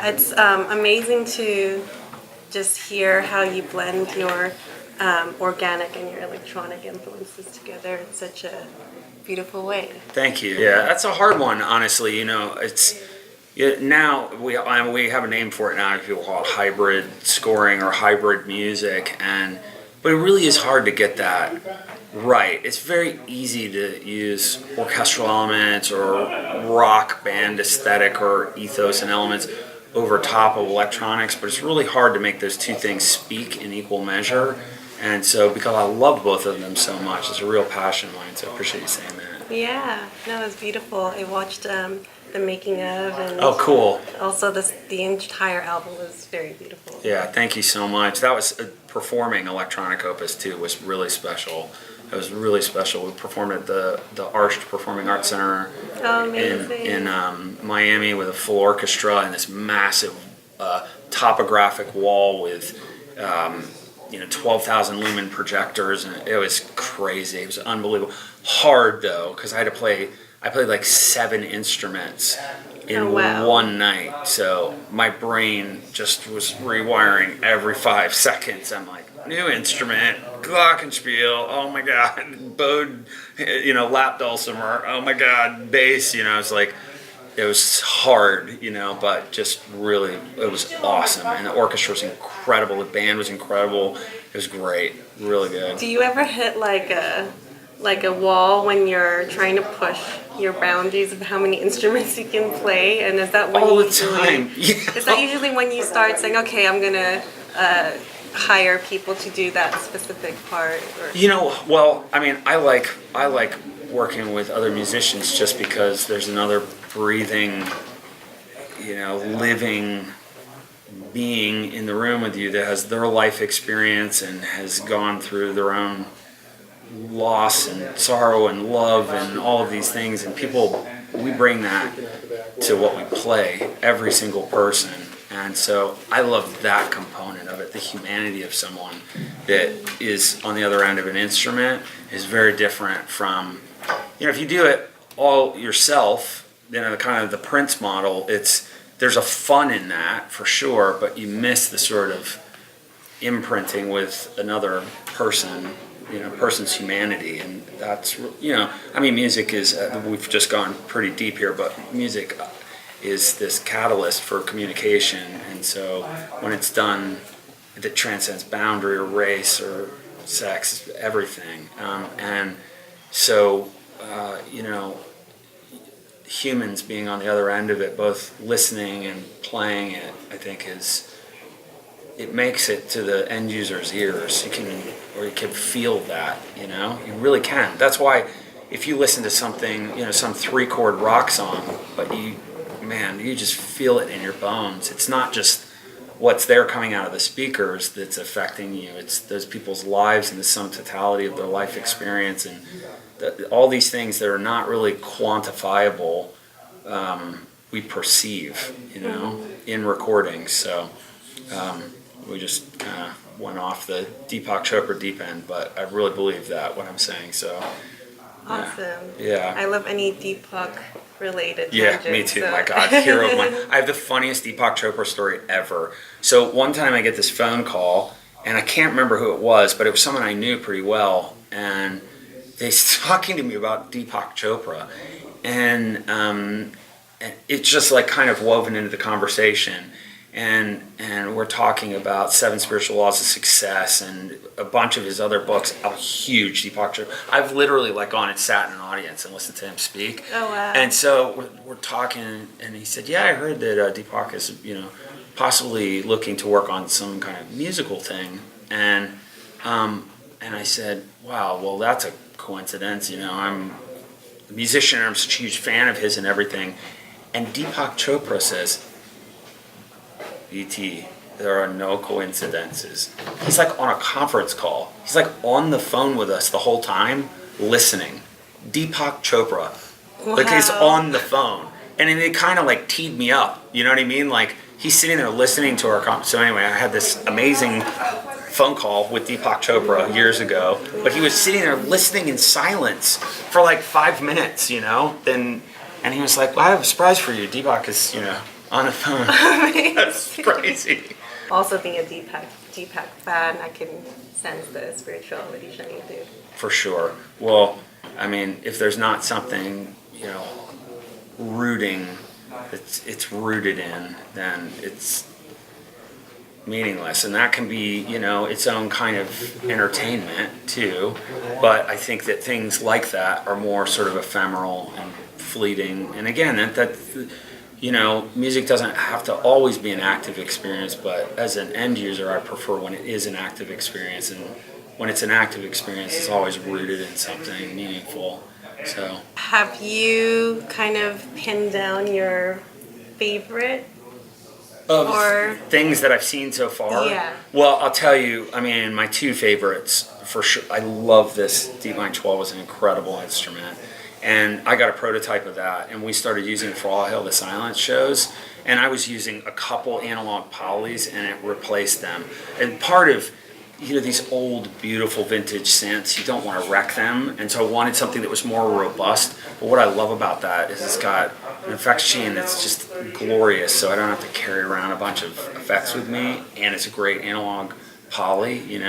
Yeah, it's amazing to just hear how you blend your organic and your electronic influences together in such a beautiful way. Thank you. Yeah, that's a hard one, honestly. Now we have a name for it now. People call it hybrid scoring or hybrid music, but it really is hard to get that right. It's very easy to use orchestral elements or rock band aesthetic or ethos and elements over top of electronics, but it's really hard to make those two things speak in equal measure. And so, because I love both of them so much, it's a real passion of mine. So I appreciate you saying that. Yeah, no, it's beautiful. I watched the making of, and oh, cool. Also, the entire album was very beautiful. Yeah, thank you so much. That was performing electronic opus too was really special. It was really special. We performed at the Arched Performing Arts Center in Miami with a full orchestra and this massive topographic wall with 12,000 lumen projectors, and it was crazy. It was unbelievable. Hard though, because I played like 7 instruments in one night. So my brain just was rewiring every 5 seconds. I'm like, new instrument, glockenspiel, oh my god, bowed, lap dulcimer, oh my god, bass, it's like, it was hard, but just really, it was awesome. And the orchestra was incredible, the band was incredible, it was great, really good. Do you ever hit like a wall when you're trying to push your boundaries of how many instruments you can play? And is that when all the time? Yeah. Is that usually when you start saying, okay, I'm gonna hire people to do that specific part? Or? I like working with other musicians just because there's another breathing, living being in the room with you that has their life experience and has gone through their own loss and sorrow and love and all of these things, and we bring that to what we play, every single person. And so I love that component of it. The humanity of someone that is on the other end of an instrument is very different from, if you do it all yourself, kind of the Prince model, there's a fun in that for sure, but you miss the sort of imprinting with another person, person's humanity. And that's, music is, we've just gone pretty deep here, but music is this catalyst for communication, and so when it's done, that transcends boundary or race or sex, everything, and so humans being on the other end of it, both listening and playing it, I think it makes it to the end user's ears. You can feel that, you really can. That's why if you listen to something, some 3-chord rock song, but you just feel it in your bones. It's not just what's there coming out of the speakers that's affecting you. It's those people's lives and the sum totality of their life experience, and all these things that are not really quantifiable, we perceive, in recordings. So we just kind of went off the Deepak Chopra deep end, but I really believe that, what I'm saying. So awesome. Yeah. I love any Deepak related. Yeah, me too. So. My God, hero of mine. I have the funniest Deepak Chopra story ever. So one time I get this phone call, and I can't remember who it was, but it was someone I knew pretty well, and they're talking to me about Deepak Chopra, and it's just like kind of woven into the conversation. And we're talking about 7 Spiritual Laws of Success and a bunch of his other books. I'm a huge Deepak Chopra. I've literally gone and sat in an audience and listened to him speak. Oh wow! And so we're talking, and he said, "Yeah, I heard that Deepak is possibly looking to work on some kind of musical thing." And I said, "Wow, well that's a coincidence. I'm a musician and I'm such a huge fan of his and everything." And Deepak Chopra says, "E.T., there are no coincidences." He's on a conference call. He's on the phone with us the whole time, listening. Deepak Chopra. Wow. He's on the phone. And it kind of teed me up. You know what I mean? He's sitting there listening to our conference. So anyway, I had this amazing phone call with Deepak Chopra years ago, but he was sitting there listening in silence for 5 minutes, And he was like, "Well, I have a surprise for you. Deepak is, on the phone. That's crazy. Also, being a Deepak fan, I can sense the spirituality shining through. For sure. Well, I mean, if there's not something, rooting, it's rooted in, then it's meaningless. And that can be, its own kind of entertainment too. But I think that things like that are more sort of ephemeral and fleeting. And again, that music doesn't have to always be an active experience, but as an end user, I prefer when it is an active experience. And when it's an active experience, it's always rooted in something meaningful. So, have you kind of pinned down your favorite or things that I've seen so far? Yeah. Well, I'll tell you, I mean, my two favorites for sure. I love this DeepMind 12. It's an incredible instrument. And I got a prototype of that, and we started using it for All Hail the Silence shows. And I was using a couple analog polys, and it replaced them. And part of these old, beautiful vintage synths, you don't want to wreck them. And so I wanted something that was more robust. But what I love about that is it's got an effects chain that's just glorious, so I don't have to carry around a bunch of effects with me. And it's a great analog poly,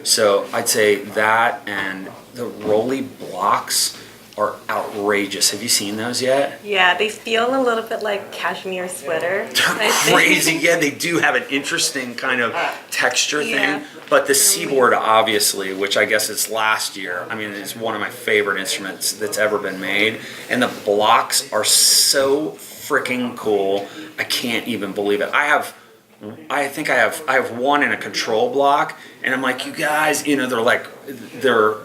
So I'd say that, and the Roli blocks are outrageous. Have you seen those yet? Yeah, they feel a little bit like cashmere sweater. They're crazy. Yeah, they do have an interesting kind of texture thing. But the Seaboard, obviously, which I guess is last year, I mean, it's one of my favorite instruments that's ever been made. And the blocks are so freaking cool. I can't even believe it. I have one in a control block, and I'm like, you guys, they're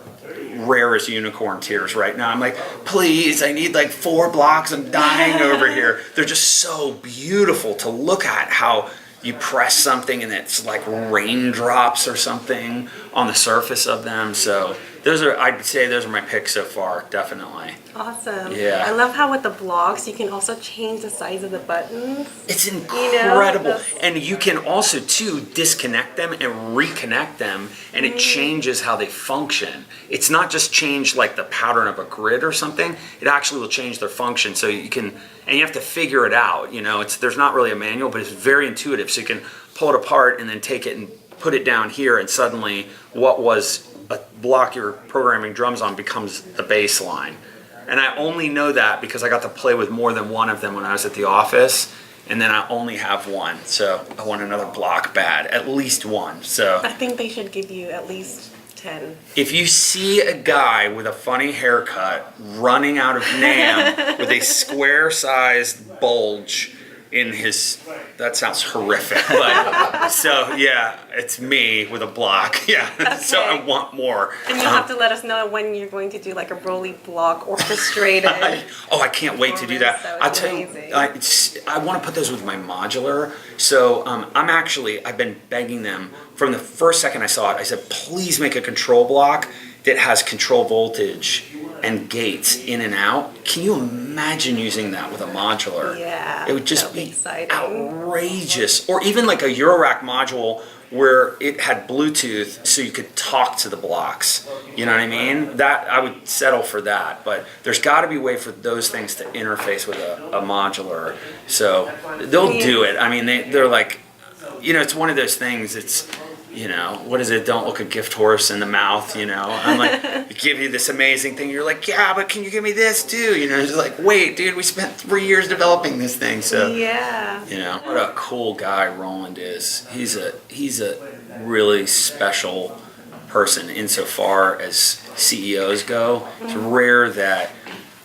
rare as unicorn tears right now. I'm like, please, I need like 4 blocks. I'm dying over here. They're just so beautiful to look at, how you press something and it's like raindrops or something on the surface of them. So I'd say those are my picks so far, definitely. Awesome. Yeah. I love how with the blocks, you can also change the size of the buttons. It's incredible. And you can also, too, disconnect them and reconnect them, and it changes how they function. It's not just change like the pattern of a grid or something. It actually will change their function. So you can, and you have to figure it out. There's not really a manual, but it's very intuitive. So you can pull it apart and then take it and put it down here, and suddenly what was a block you're programming drums on becomes the bass line. And I only know that because I got to play with more than one of them when I was at the office, and then I only have one, so I want another block bad, at least one. So I think they should give you at least 10. If you see a guy with a funny haircut running out of NAMM with a square-sized bulge in his, that sounds horrific, but so yeah, it's me with a block. Yeah. Okay. So I want more. And you'll have to let us know when you're going to do like a Roli block orchestrated. I can't wait to do that. I'll tell you, I want to put those with my modular. So I've been begging them from the first second I saw it. I said, please make a control block that has control voltage and gates in and out. Can you imagine using that with a modular? Yeah, it would just be exciting. Outrageous. Or even like a Eurorack module where it had Bluetooth so you could talk to the blocks. You know what I mean? That I would settle for that. But there's got to be a way for those things to interface with a modular. So they'll do it. I mean, they're like, it's one of those things. It's, what is it? Don't look a gift horse in the mouth, I'm like, give you this amazing thing. You're like, yeah, but can you give me this too? It's like, wait, dude, we spent 3 years developing this thing. So, yeah. What a cool guy Roland is. He's a really special person insofar as CEOs go. It's rare that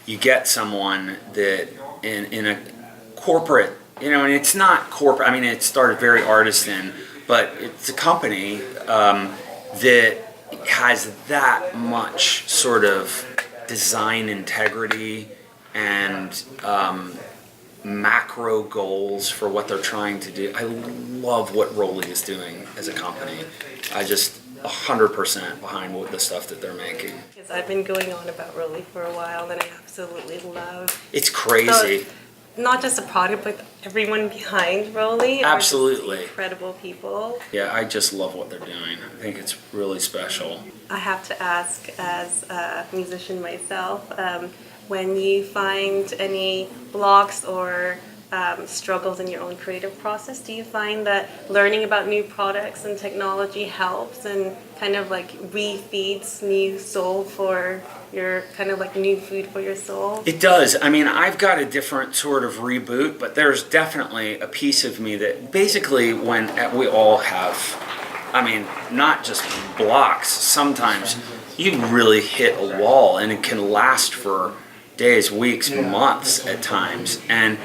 you get someone that in a corporate, and it's not corporate. I mean, it started very artisan, but it's a company that has that much sort of design integrity and macro goals for what they're trying to do. I love what Roli is doing as a company. I just 100% behind the stuff that they're making. Because I've been going on about Roli for a while, and I absolutely love. It's crazy. So, not just the product, but everyone behind Roli. Absolutely. Incredible people. Yeah, I just love what they're doing. I think it's really special. I have to ask, as a musician myself, when you find any blocks or struggles in your own creative process? Do you find that learning about new products and technology helps and kind of like refeeds new soul for your kind of like new food for your soul? It does. I mean, I've got a different sort of reboot, but there's definitely a piece of me that basically when we all have, I mean, not just blocks, sometimes you really hit a wall and it can last for days, weeks, months at times. And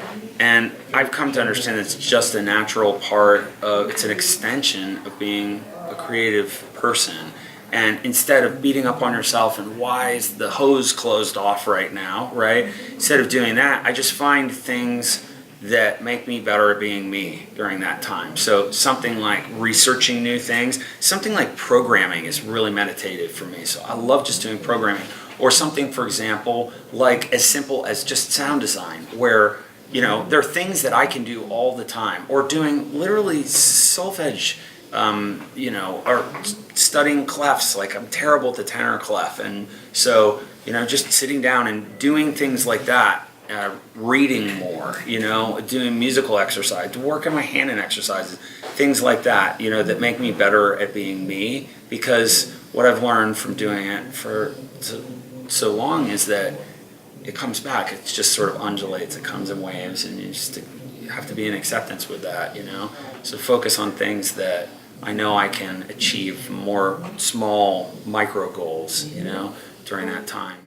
I've come to understand it's just a natural part of, it's an extension of being a creative person. And instead of beating up on yourself and why is the hose closed off right now, right? Instead of doing that, I just find things that make me better at being me during that time. So something like researching new things, something like programming is really meditative for me. So I love just doing programming. Or something, for example, like as simple as just sound design, where there are things that I can do all the time, or doing literally solfege, or studying clefs. Like I'm terrible at the tenor clef, and so just sitting down and doing things like that, reading more, doing musical exercise, working my hand in exercises, things like that, that make me better at being me. Because what I've learned from doing it for so long is that it comes back. It just sort of undulates. It comes in waves, and you have to be in acceptance with that, So focus on things that I know I can achieve, more small micro goals, during that time.